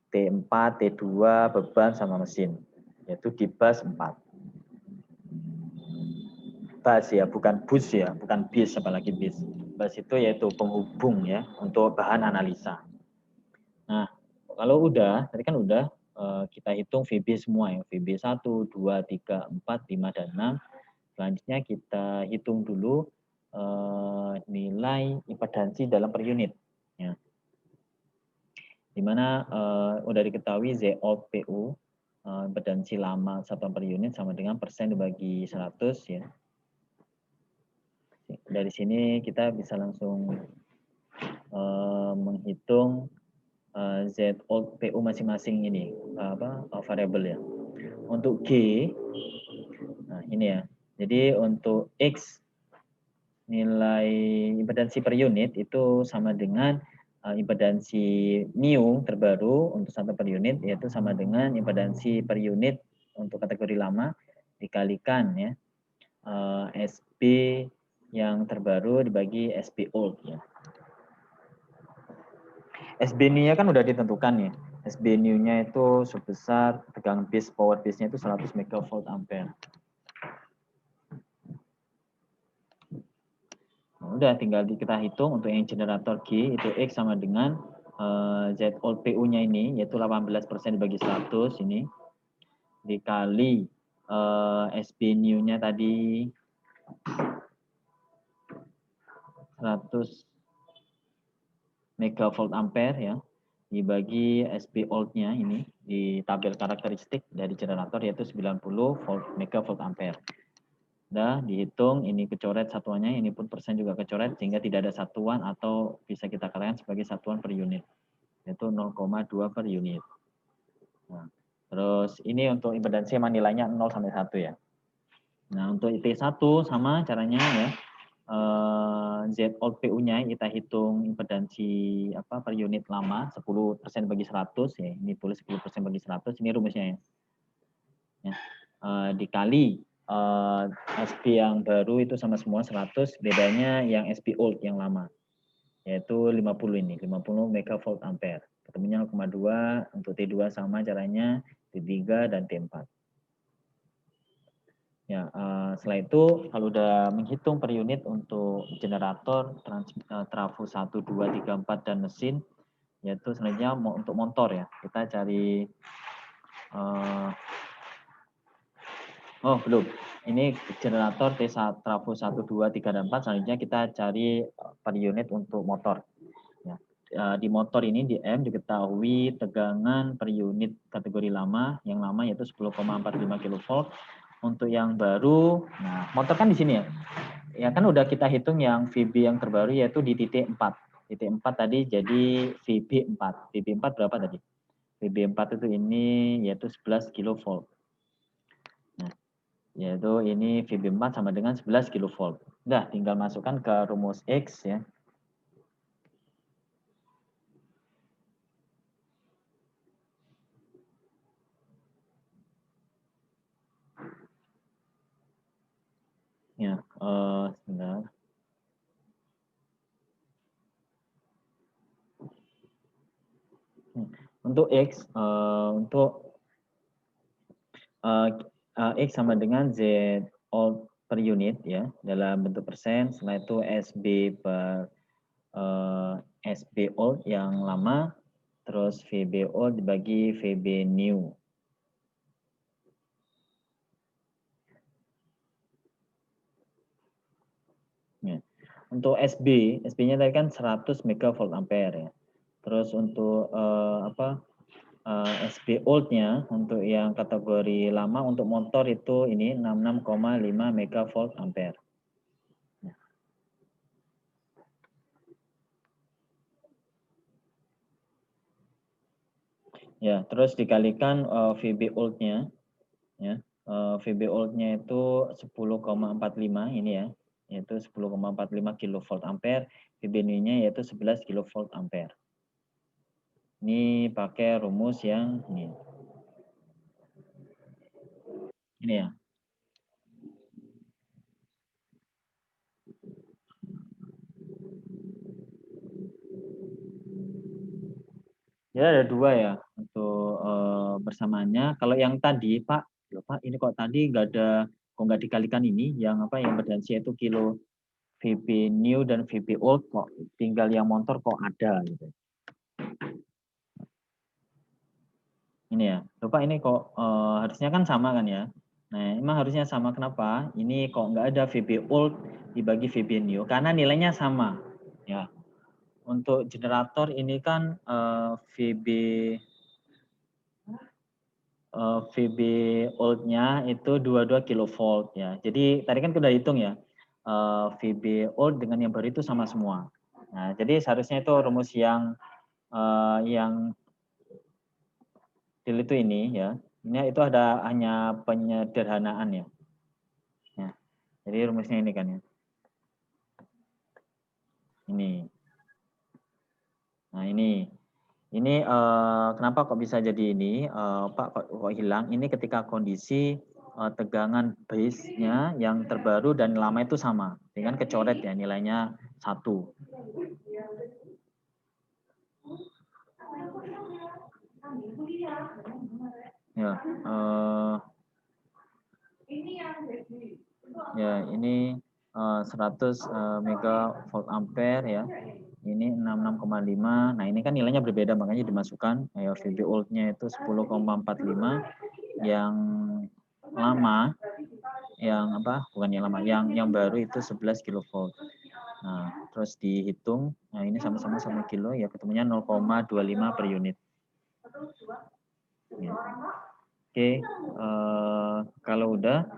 T4, T2, beban sama mesin. Yaitu di bus 4. Bus ya, bukan bus ya, bukan bis apalagi bis. Bus itu yaitu penghubung ya untuk bahan analisa. Nah, kalau udah, tadi kan udah kita hitung VB semua ya, VB 1, 2, 3, 4, 5 dan 6. Selanjutnya kita hitung dulu nilai impedansi dalam per unit ya. Dimana udah diketahui Z old PU impedansi lama satuan per unit sama dengan persen dibagi 100 ya. Dari sini kita bisa langsung menghitung Z old PU masing-masing ini variabel ya. Untuk G, nah ini ya. Jadi untuk X nilai impedansi per unit itu sama dengan impedansi new terbaru untuk satu per unit yaitu sama dengan impedansi per unit untuk kategori lama dikalikan ya SB yang terbaru dibagi SB old ya. SB new-nya kan udah ditentukan ya. SB new-nya itu sebesar tegangan base power base-nya itu 100 MV ampere. udah tinggal kita hitung untuk yang generator G itu X sama dengan Z old PU-nya ini yaitu 18% dibagi 100 ini dikali SB new-nya tadi 100 megavolt ampere ya dibagi SB old-nya ini di tabel karakteristik dari generator yaitu 90 volt megavolt ampere. Udah dihitung ini kecoret satuannya, ini pun persen juga kecoret sehingga tidak ada satuan atau bisa kita katakan sebagai satuan per unit yaitu 0,2 per unit. Nah, terus ini untuk impedansi emang nilainya 0 sampai 1 ya. Nah, untuk IT1 sama caranya ya. Z old PU-nya kita hitung impedansi apa per unit lama 10% bagi 100 ya. Ini tulis 10% bagi 100 ini rumusnya ya. Dikali SB yang baru itu sama semua 100, bedanya yang SB old yang lama yaitu 50 ini 50 megavolt ampere ketemunya 0,2 untuk T2 sama caranya T3 dan T4 ya. Setelah itu kalau udah menghitung per unit untuk generator trafo 1, 2, 3, 4 dan mesin yaitu sebenarnya untuk motor ya kita cari oh belum. Ini generator T1 trafo 1, 2, 3, dan 4. Selanjutnya kita cari per unit untuk motor. Ya. Di motor ini di M diketahui tegangan per unit kategori lama. Yang lama yaitu 10,45 kV. Untuk yang baru, nah motor kan di sini ya. Ya kan udah kita hitung yang VB yang terbaru yaitu di titik 4. Titik 4 tadi jadi VB 4. VB 4 berapa tadi? VB 4 itu ini yaitu 11 kV. Yaitu ini VB4 sama dengan 11 kV. Udah, tinggal masukkan ke rumus X ya. Ya, sebentar. Untuk X, untuk X sama dengan Z old per unit ya dalam bentuk persen. Setelah itu SB per SB old yang lama, terus VB old dibagi VB new. Ya. Untuk SB-nya tadi kan 100 megavolt ampere ya. Terus untuk SB old-nya untuk yang kategori lama untuk motor itu ini 66,5 megavolt ampere. Ya, terus dikalikan VB old-nya ya. VB old-nya itu 10,45 ini ya, yaitu 10,45 kilovolt ampere, VB new-nya yaitu 11 kilovolt ampere. Ini pakai rumus yang ini. Ini ya. Ya ada dua ya untuk bersamaannya. Kalau yang tadi Pak, ini kok tadi nggak ada, kok nggak dikalikan ini yang apa yang impedansi itu kilo VB new dan VB old kok tinggal yang motor kok ada gitu. Ini ya, Bapak ini kok harusnya kan sama kan ya. Nah emang harusnya sama, kenapa? Ini kok nggak ada VB old dibagi VB new karena nilainya sama ya. Untuk generator ini kan VB old-nya itu 22 kilovolt ya. Jadi tadi kan kita hitung ya. VB old dengan yang baru itu sama semua. Nah, jadi seharusnya itu rumus yang itu ini ya. Ini itu ada hanya penyederhanaan ya. Ya. Jadi rumusnya ini kan ya. Ini. Nah, ini kenapa kok bisa jadi ini, Pak kok hilang? Ini ketika kondisi tegangan base-nya yang terbaru dan lama itu sama, dengan kecoret ya nilainya 1. Ya, ya ini 100 megavolt ampere ya. Ini 66,5. Nah, ini kan nilainya berbeda, makanya dimasukkan VB old-nya itu 10,45. Yang lama, yang apa? Bukan yang lama, yang baru itu 11 kilovolt. Nah, terus dihitung. Nah, ini sama-sama 1 kilo ya, ketemunya 0,25 per unit. Ya. Oke, kalau udah,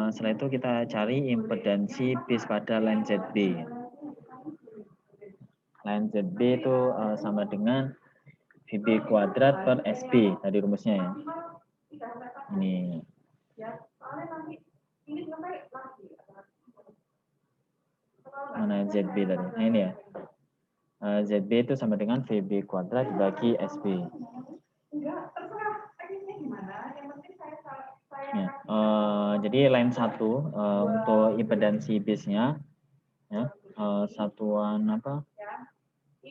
setelah itu kita cari impedansi base pada line ZB. Line ZB itu sama dengan VB kuadrat per SB, tadi rumusnya ya. Ini. Mana ZB tadi? Nah, ini ya. ZB itu sama dengan VB kuadrat dibagi SB. Ya, jadi line 1 untuk impedansi base-nya ya, satuan apa?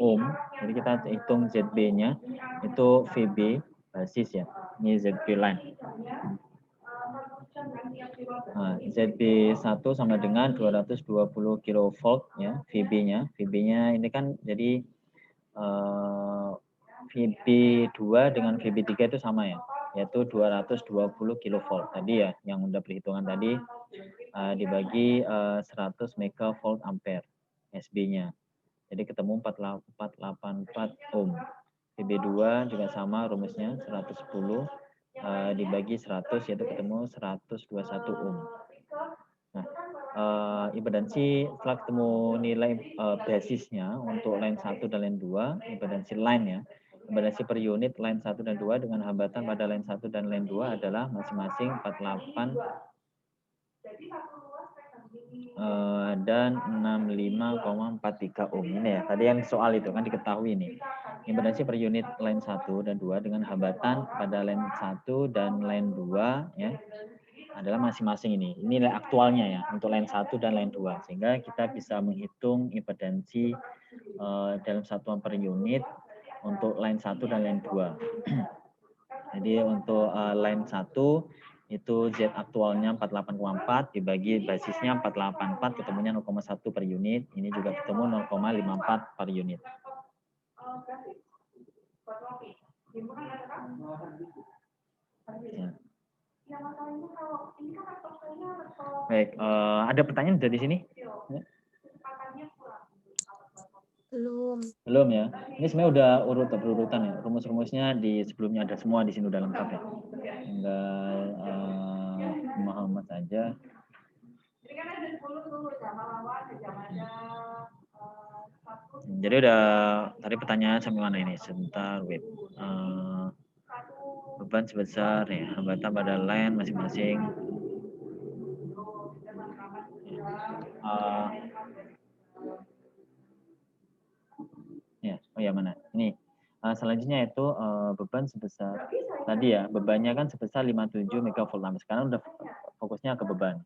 Ohm. Jadi kita hitung ZB-nya itu VB basis ya. Ini ZB line. Nah, ZB 1 sama dengan 220 kilovolt ya, VB-nya. VB-nya ini kan jadi VB2 dengan VB3 itu sama ya, yaitu 220 kilovolt. Tadi ya, yang udah perhitungan tadi dibagi 100 megavolt ampere SB-nya. Jadi ketemu 484 ohm. VB2 juga sama rumusnya 110 dibagi 100 yaitu ketemu 121 ohm. Nah, impedansi setelah ketemu nilai basisnya untuk line 1 dan line 2, impedansi line ya. Impedansi per unit line 1 dan 2 dengan hambatan pada line 1 dan line 2 adalah masing-masing 48 dan 65,43 ohm. Ini ya, tadi yang soal itu kan diketahui nih. Impedansi per unit line 1 dan 2 dengan hambatan pada line 1 dan line 2 ya adalah masing-masing ini nilai aktualnya ya untuk line 1 dan line 2, sehingga kita bisa menghitung impedansi dalam satuan per unit untuk line 1 dan line 2. Jadi untuk line 1 itu Z aktualnya 48,4 dibagi basisnya 484 ketemunya 0,1 per unit. Ini juga ketemu 0,54 per unit. Ya. Baik, ada pertanyaan dari sini? Belum ya. Ini sebenarnya udah berurutan ya. Rumus-rumusnya di sebelumnya ada semua di sini udah lengkap ya. Tinggal Muhammad saja. Jadi udah tadi pertanyaan sampai mana ini? Sebentar, wait. Beban sebesar ya, hambatan pada line masing-masing. Ya, oh ya mana? Ini selanjutnya itu beban sebesar tadi ya, bebannya kan sebesar 57 megavolt ampere. Sekarang udah fokusnya ke beban.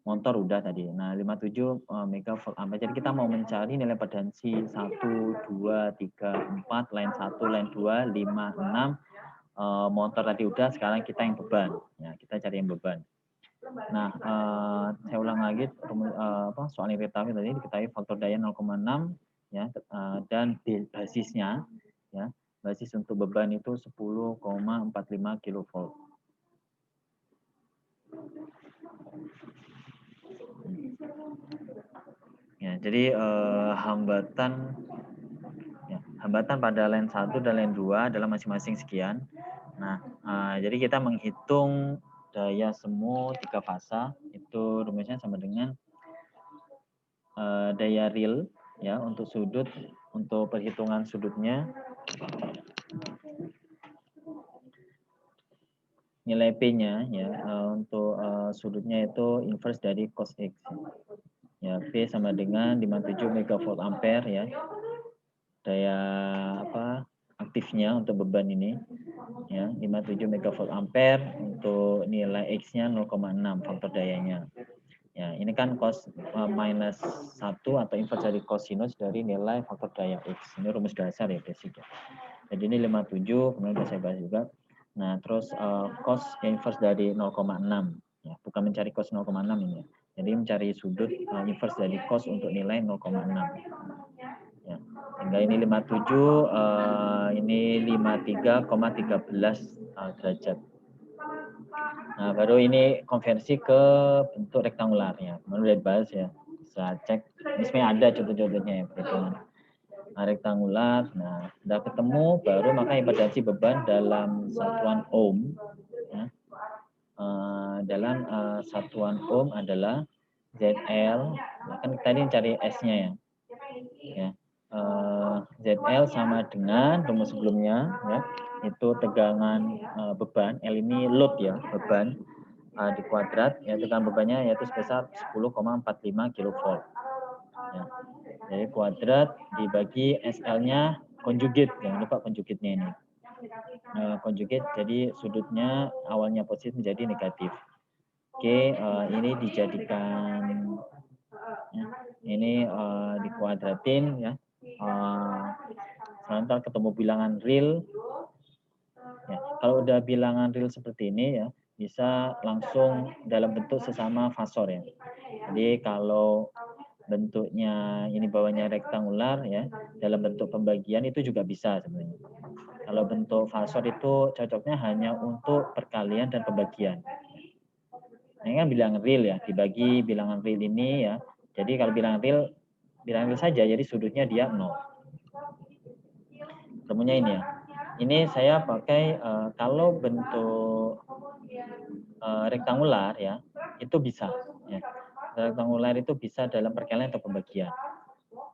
Motor udah tadi. Nah, 57 megavolt ampere. Jadi kita mau mencari nilai impedansi 1, 2, 3, 4, line 1, line 2, 5, 6. Motor tadi udah, sekarang kita yang beban. Ya, kita cari yang beban. Nah, saya ulang lagi soal yang diketahui tadi diketahui faktor daya 0,6 ya, dan basisnya ya, basis untuk beban itu 10,45 kilovolt. Ya, jadi hambatan pada line 1 dan line 2 adalah masing-masing sekian. Nah, jadi kita menghitung daya semu 3 fasa itu rumusnya sama dengan daya real ya untuk sudut, untuk perhitungan sudutnya nilai P-nya ya untuk sudutnya itu inverse dari cos X ya. P sama dengan 57 megavolt ampere ya, daya aktifnya untuk beban ini ya, 57 megavolt ampere. Untuk nilai X-nya 0,6 faktor dayanya ya. Ini kan cos minus 1 atau inverse dari cosinus dari nilai faktor daya X. Ini rumus dasar ya, basic ya. Jadi ini 57, kemudian sudah saya bahas juga. Nah, terus cos inverse dari 0,6 ya, bukan mencari cos 0,6 ini ya. Jadi mencari sudut inverse dari cos untuk nilai 0,6. Ya. Sehingga ini 57, ini 53,13 derajat. Nah, baru ini konversi ke bentuk rektangular ya. Menurut udah dibahas ya. Bisa cek. Ini sebenarnya ada contoh-contohnya ya perhitungan. Nah, rektangular. Nah, sudah ketemu, baru maka impedansi beban dalam satuan ohm. Ya. Dalam satuan ohm adalah ZL. Nah, kan tadi cari S-nya ya. Ya. ZL sama dengan rumus sebelumnya ya, itu tegangan beban. L ini load ya, beban di kuadrat ya, tegangan bebannya yaitu sebesar 10,45 kilovolt ya. Jadi kuadrat dibagi SL-nya konjugate, jangan lupa konjugatnya ini. Konjugate, jadi sudutnya awalnya positif menjadi negatif. Oke, ini dijadikan ya, ini dikuadratin ya. Selanjutnya ketemu bilangan real. Ya, kalau udah bilangan real seperti ini ya, bisa langsung dalam bentuk sesama fasor ya. Jadi kalau bentuknya ini bawahnya rektangular ya, dalam bentuk pembagian itu juga bisa sebenarnya. Kalau bentuk fasor itu cocoknya hanya untuk perkalian dan pembagian. Ini kan bilangan real ya, dibagi bilangan real ini ya. Jadi kalau bilangan real saja, jadi sudutnya dia 0. Ketemunya ini ya. Ini saya pakai kalau bentuk rektangular ya, itu bisa. Ya. Rektangular itu bisa dalam perkalian atau pembagian.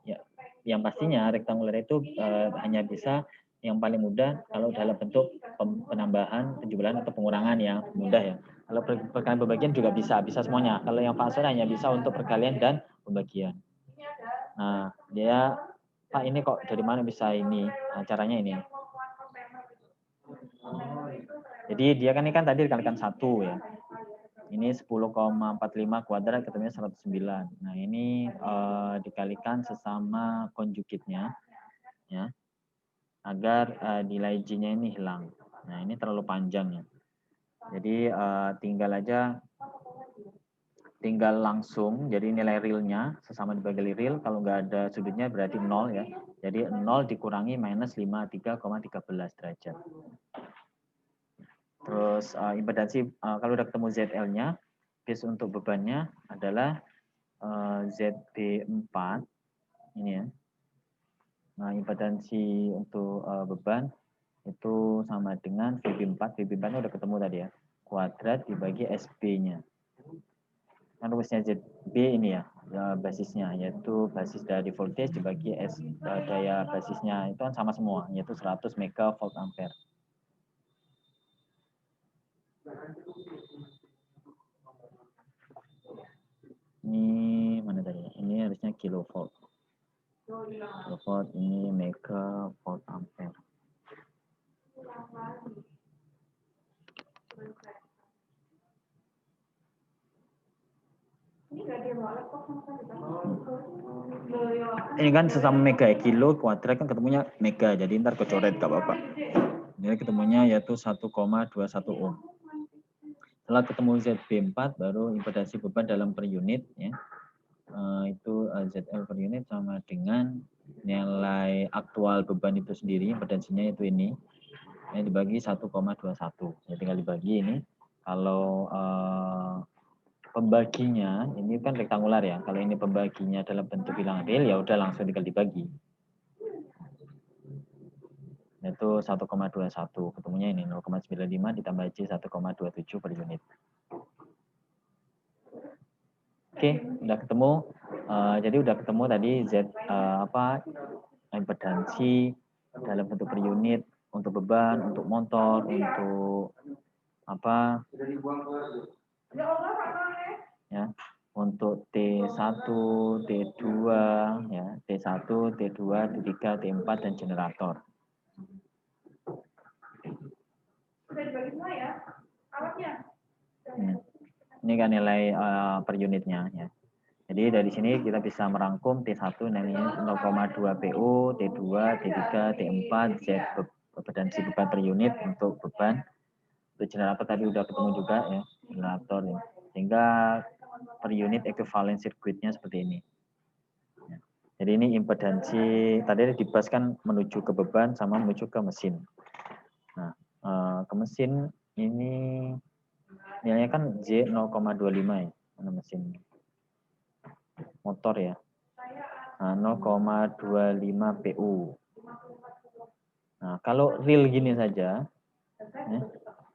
Ya, yang pastinya rektangular itu hanya bisa yang paling mudah kalau dalam bentuk penambahan, penjumlahan atau pengurangan ya mudah ya. Kalau perkalian pembagian juga bisa semuanya. Kalau yang fasor hanya bisa untuk perkalian dan pembagian. Nah, dia Pak ini kok dari mana bisa ini? Nah, caranya ini. Jadi dia kan ini kan tadi dikalikan 1 ya. Ini 10,45 kuadrat ketemunya 109. Nah, ini dikalikan sesama konjugitnya ya. Agar nilai J-nya ini hilang. Nah, ini terlalu panjang ya. Jadi tinggal langsung, jadi nilai realnya sesama dibagi real, kalau nggak ada sudutnya berarti 0 ya. Jadi 0 dikurangi minus 53,13 derajat. Terus impedansi, kalau udah ketemu ZL-nya, base untuk bebannya adalah ZB4, ini ya. Nah, impedansi untuk beban itu sama dengan VB4, VB4-nya udah ketemu tadi ya, kuadrat dibagi SB-nya. Kan rumusnya ZB ini ya, basisnya, yaitu basis dari voltage dibagi daya basisnya, itu kan sama semua, yaitu 100 megavolt ampere. Ini mana tadi? Ini harusnya kilovolt. Kilovolt, ini megavolt ampere. Ini kan sesama mega ya, kilo kuadrat kan ketemunya mega, jadi ntar kecoret gak apa-apa. Jadi ketemunya yaitu 1,21 ohm. Setelah ketemu ZB4 baru impedansi beban dalam per unit ya. Itu ZL per unit sama dengan nilai aktual beban itu sendiri, impedansinya itu ini. Ini dibagi 1,21. Ya tinggal dibagi ini. Kalau pembaginya ini kan rektangular ya. Kalau ini pembaginya dalam bentuk bilangan real ya udah langsung tinggal dibagi. Itu 1,21. Ketemunya ini 0,95 ditambah J 1,27 per unit. Oke, udah ketemu. Jadi udah ketemu tadi Z impedansi dalam bentuk per unit untuk beban, untuk motor, untuk ya, untuk T1, T2 ya, T1, T2, T3, T4 dan generator. Ini kan nilai per unitnya ya. Jadi dari sini kita bisa merangkum T1 namanya 0,2 PU, T2, T3, T4, Z impedansi beban per unit untuk beban. Untuk generator tadi udah ketemu juga ya, generator ya. Sehingga per unit equivalent circuitnya seperti ini. Jadi ini impedansi tadi dibahas kan menuju ke beban sama menuju ke mesin. Nah, ke mesin ini nilainya kan J 0,25 ya, mana mesin motor ya. Nah, 0,25 PU. Nah, kalau real gini saja, ya,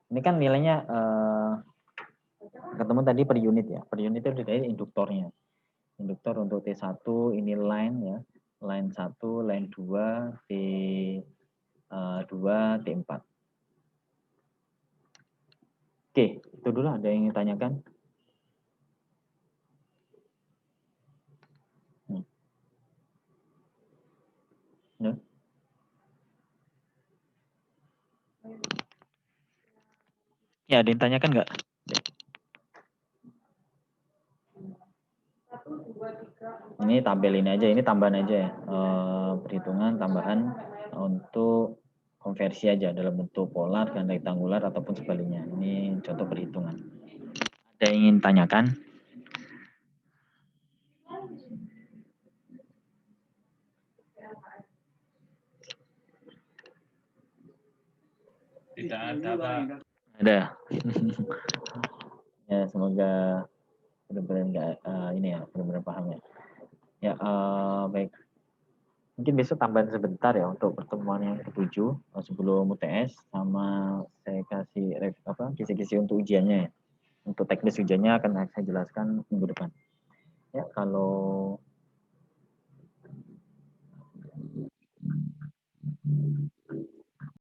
ini kan nilainya ketemu tadi per unit ya. Per unit itu dari induktornya. Induktor untuk T1 ini line ya. Line 1, line 2, T2, T4. Oke, itu dulu ada yang ingin tanyakan? Ya. Ya, ada yang tanyakan nggak? Ini tabel ini aja, ini tambahan aja ya. Perhitungan tambahan untuk konversi aja dalam bentuk polar dan rektangular ataupun sebaliknya. Ini contoh perhitungan. Ada yang ingin tanyakan? Tidak ada, Pak. Ada. Ya, semoga benar-benar nggak ini ya, benar-benar paham ya. Ya, baik. Mungkin besok tambahan sebentar ya untuk pertemuan yang ke-7 sebelum UTS, sama saya kasih kisi-kisi untuk ujiannya ya. Untuk teknis ujiannya akan saya jelaskan minggu depan. Ya, kalau